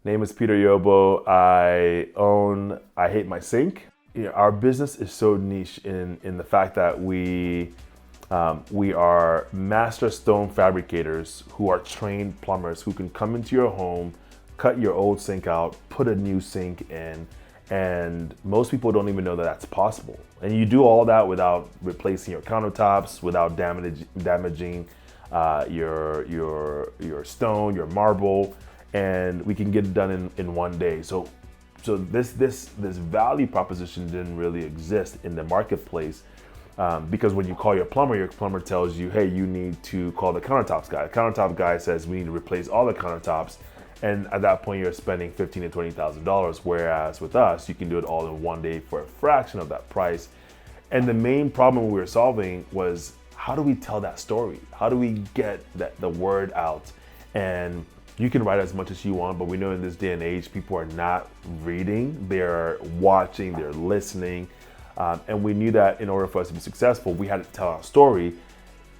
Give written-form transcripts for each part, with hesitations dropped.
Name is Peter Yobo. I Hate My Sink. Our business is so niche in the fact that we are master stone fabricators who are trained plumbers who can come into your home, cut your old sink out, put a new sink in, and most people don't even know that that's possible. And you do all that without replacing your countertops, without damaging your stone, your marble, and we can get it done in one day. So this value proposition didn't really exist in the marketplace. Because when you call your plumber tells you, hey, you need to call the countertops guy. The countertop guy says we need to replace all the countertops. And at that point, you're spending $15,000 to $20,000. Whereas with us, you can do it all in one day for a fraction of that price. And the main problem we were solving was, how do we tell that story? How do we get the word out? And you can write as much as you want, but we know in this day and age, people are not reading, they're watching, they're listening. And we knew that in order for us to be successful, we had to tell our story,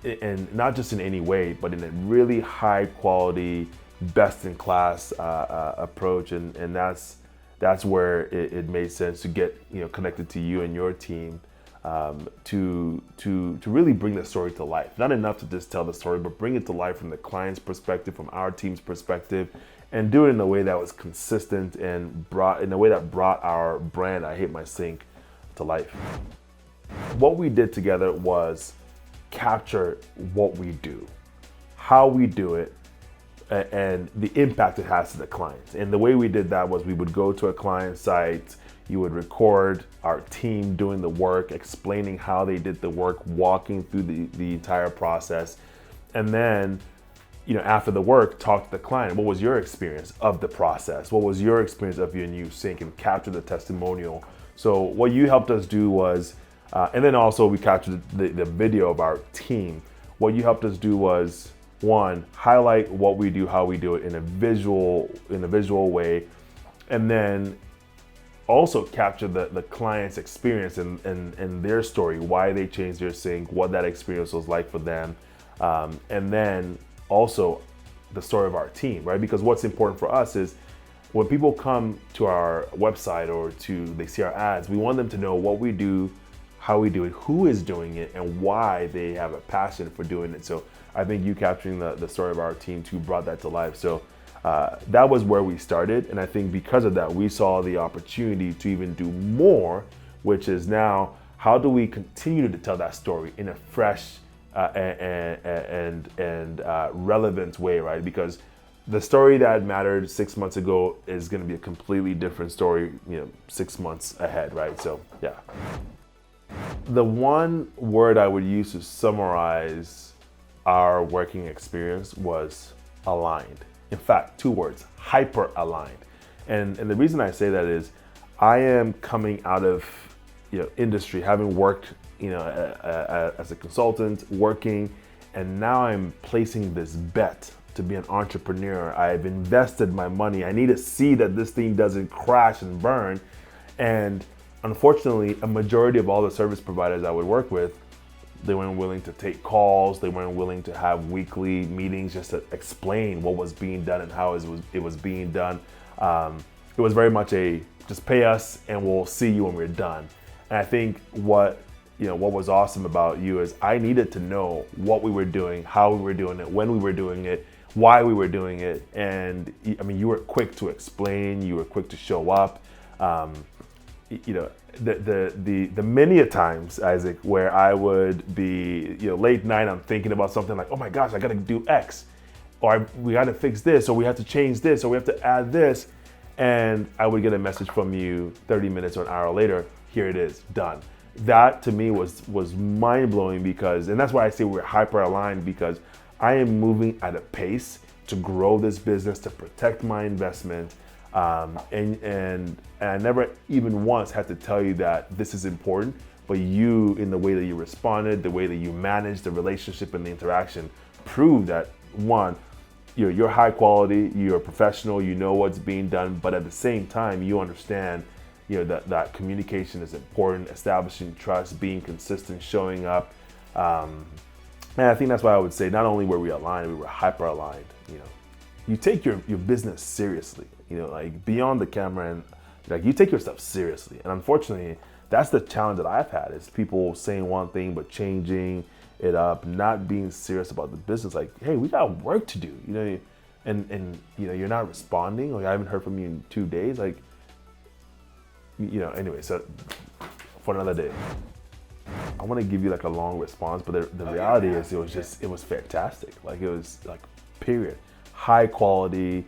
and not just in any way, but in a really high quality, best in class approach. And that's where it made sense to get connected to you and your team to really bring the story to life. Not enough to just tell the story, but bring it to life from the client's perspective, from our team's perspective, and do it in a way that was consistent and brought our brand, I Hate My Sink, to life. What we did together was capture what we do, how we do it, and the impact it has to the clients. And the way we did that was we would go to a client site, you would record our team doing the work, explaining how they did the work, walking through the entire process. And then, after the work, talk to the client. What was your experience of the process? What was your experience of your new sink? And capture the testimonial. So what you helped us do was, and then also we captured the video of our team. What you helped us do was, one, highlight what we do, how we do it in a visual way, and then also capture the client's experience and their story, why they changed their sink, what that experience was like for them, and then also the story of our team, right? Because what's important for us is, when people come to our website or they see our ads, we want them to know what we do, how we do it, who is doing it, and why they have a passion for doing it. So I think you capturing the story of our team too brought that to life. So that was where we started. And I think because of that, we saw the opportunity to even do more, which is now, how do we continue to tell that story in a fresh and relevant way, right? Because the story that mattered 6 months ago is going to be a completely different story, 6 months ahead, right? So, yeah. The one word I would use to summarize our working experience was aligned. In fact, 2 words, hyper aligned. And the reason I say that is, I am coming out of industry, having worked as a consultant, working, and now I'm placing this bet to be an entrepreneur. I've invested my money. I need to see that this thing doesn't crash and burn. And unfortunately, a majority of all the service providers I would work with, they weren't willing to take calls. They weren't willing to have weekly meetings just to explain what was being done and how it was being done. It was very much just pay us and we'll see you when we're done. And I think what was awesome about you is, I needed to know what we were doing, how we were doing it, when we were doing it, why we were doing it. And I mean, you were quick to explain, you were quick to show up. The many a times, Isaac, where I would be, late night, I'm thinking about something like, oh my gosh, I got to do X, or we got to fix this, or we have to change this, or we have to add this. And I would get a message from you 30 minutes or an hour later, here it is, done. That to me was mind blowing, because, and that's why I say we're hyper aligned, because I am moving at a pace to grow this business, to protect my investment. And I never even once had to tell you that this is important, but you, in the way that you responded, the way that you managed the relationship and the interaction, proved that, one, you're high quality, you're professional, you know what's being done, but at the same time, you understand that communication is important, establishing trust, being consistent, showing up. And I think that's why I would say, not only were we aligned, we were hyper aligned. You take your business seriously. like beyond the camera, and like you take your stuff seriously. And unfortunately, that's the challenge that I've had, is people saying one thing but changing it up, not being serious about the business. Like, hey, we got work to do, and you're not responding, or I haven't heard from you in 2 days. Like, anyway, so for another day. I want to give you like a long response, but the reality is it was fantastic. Like, it was like, period, high quality.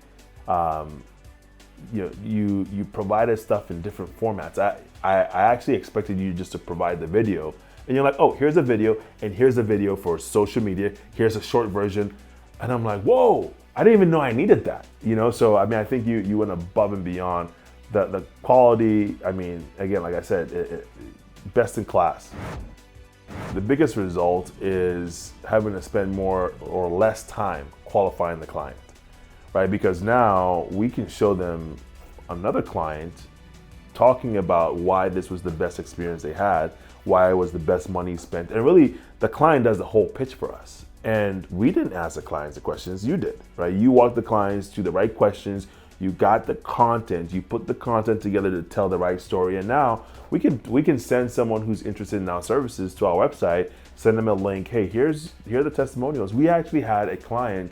You provided stuff in different formats. I actually expected you just to provide the video, and you're like, oh, here's a video, and here's a video for social media. Here's a short version, and I'm like, whoa, I didn't even know I needed that. So I mean, I think you went above and beyond. The quality, I mean, again, like I said, best in class. The biggest result is having to spend more or less time qualifying the client, right? Because now we can show them another client talking about why this was the best experience they had, why it was the best money spent. And really, the client does the whole pitch for us. And we didn't ask the clients the questions, you did, right? You walked the clients to the right questions, you got the content, you put the content together to tell the right story, and now we can send someone who's interested in our services to our website, send them a link. Hey, here are the testimonials. We actually had a client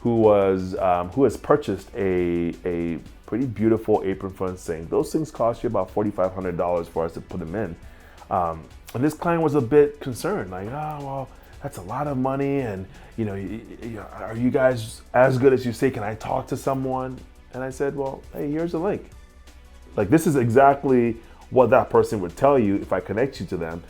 who has purchased a pretty beautiful apron front sink. Those things cost you about $4,500 for us to put them in, and this client was a bit concerned, like, oh well, that's a lot of money, and are you guys as good as you say? Can I talk to someone? And I said, well, hey, here's a link. Like, this is exactly what that person would tell you if I connect you to them.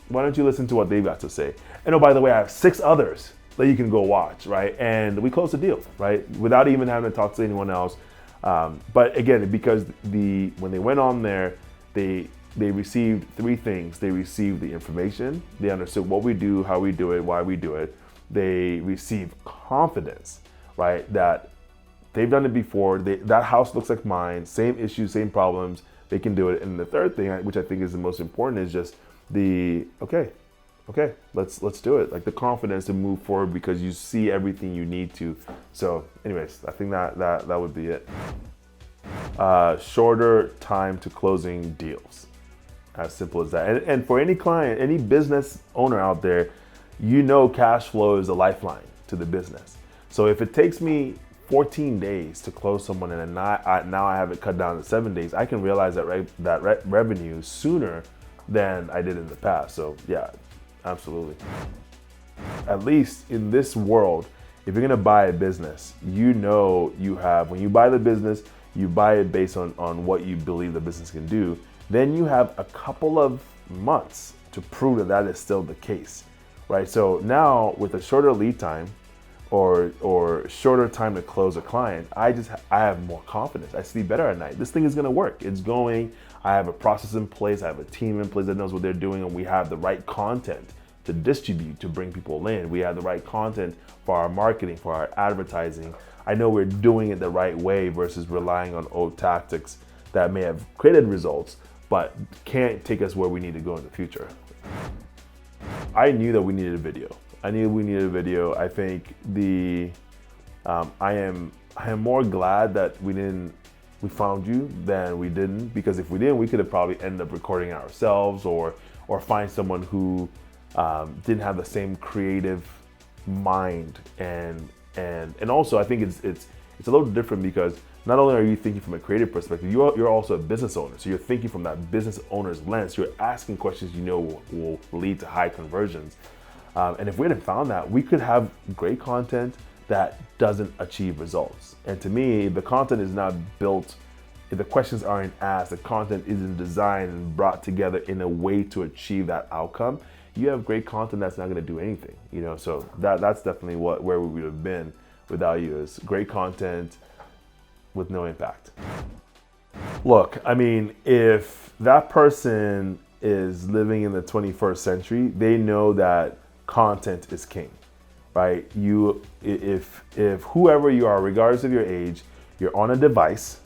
Why don't you listen to what they've got to say? And oh, by the way, I have 6 others that you can go watch, right? And we closed the deal, right? Without even having to talk to anyone else. But again, because when they went on there, they received 3 things. They received the information. They understood what we do, how we do it, why we do it. They received confidence, right? That they've done it before. That house looks like mine. Same issues, same problems. They can do it. And the third thing, which I think is the most important, is just okay, let's do it. Like, the confidence to move forward because you see everything you need to. So, anyways, I think that would be it. Shorter time to closing deals. As simple as that. And for any client, any business owner out there, cash flow is a lifeline to the business. So if it takes me 14 days to close someone, and now I have it cut down to 7 days, I can realize that revenue sooner than I did in the past. So yeah, absolutely. At least in this world, if you're gonna buy a business, when you buy the business, you buy it based on what you believe the business can do. Then you have a couple of months to prove that is still the case, right? So now with a shorter lead time, or shorter time to close a client, I have more confidence. I sleep better at night. This thing is gonna work. It's going. I have a process in place. I have a team in place that knows what they're doing, and we have the right content to distribute, to bring people in. We have the right content for our marketing, for our advertising. I know we're doing it the right way versus relying on old tactics that may have created results, but can't take us where we need to go in the future. I knew that we needed a video. I think I am more glad that we found you than we didn't, because if we didn't, we could have probably ended up recording it ourselves, or find someone who didn't have the same creative mind, and also I think it's a little different because not only are you thinking from a creative perspective, you're also a business owner. So you're thinking from that business owner's lens. You're asking questions will lead to high conversions. And if we hadn't found that, we could have great content that doesn't achieve results. And to me, the content is not built, if the questions aren't asked, the content isn't designed and brought together in a way to achieve that outcome, you have great content that's not gonna do anything. So that's definitely where we would have been without you, is great content with no impact. Look, I mean, if that person is living in the 21st century, they know that content is king, right? If whoever you are, regardless of your age, you're on a device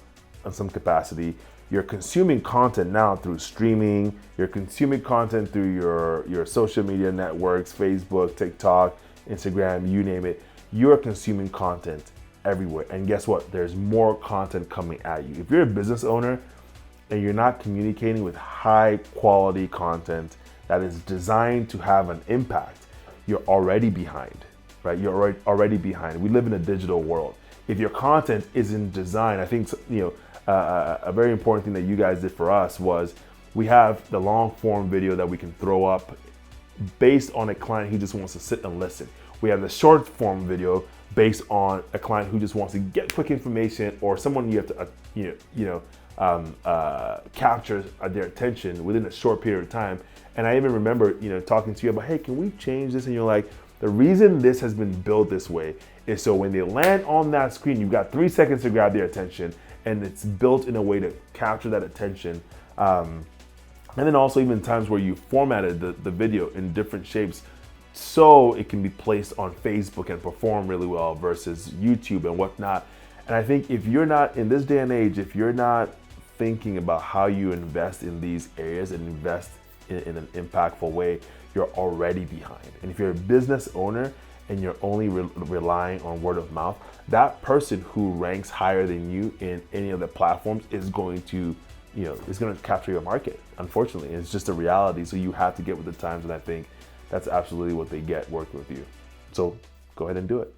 in some capacity, you're consuming content now through streaming, you're consuming content through your social media networks, Facebook, TikTok, Instagram, you name it, you're consuming content. everywhere. And guess what? There's more content coming at you. If you're a business owner and you're not communicating with high quality content that is designed to have an impact, you're already behind, right? You're already behind. We live in a digital world. If your content isn't designed, I think, a very important thing that you guys did for us was we have the long form video that we can throw up based on a client who just wants to sit and listen. We have the short form video based on a client who just wants to get quick information, or someone you have to capture their attention within a short period of time. And I even remember talking to you about, hey, can we change this? And you're like, the reason this has been built this way is so when they land on that screen, you've got 3 seconds to grab their attention, and it's built in a way to capture that attention. And then also even times where you formatted the video in different shapes so it can be placed on Facebook and perform really well versus YouTube and whatnot. And I think if you're not, in this day and age, if you're not thinking about how you invest in these areas and invest in an impactful way, you're already behind. And if you're a business owner and you're only relying on word of mouth, that person who ranks higher than you in any of the platforms is going to capture your market. Unfortunately, it's just a reality. So you have to get with the times, and I think that's absolutely what they get working with you. So go ahead and do it.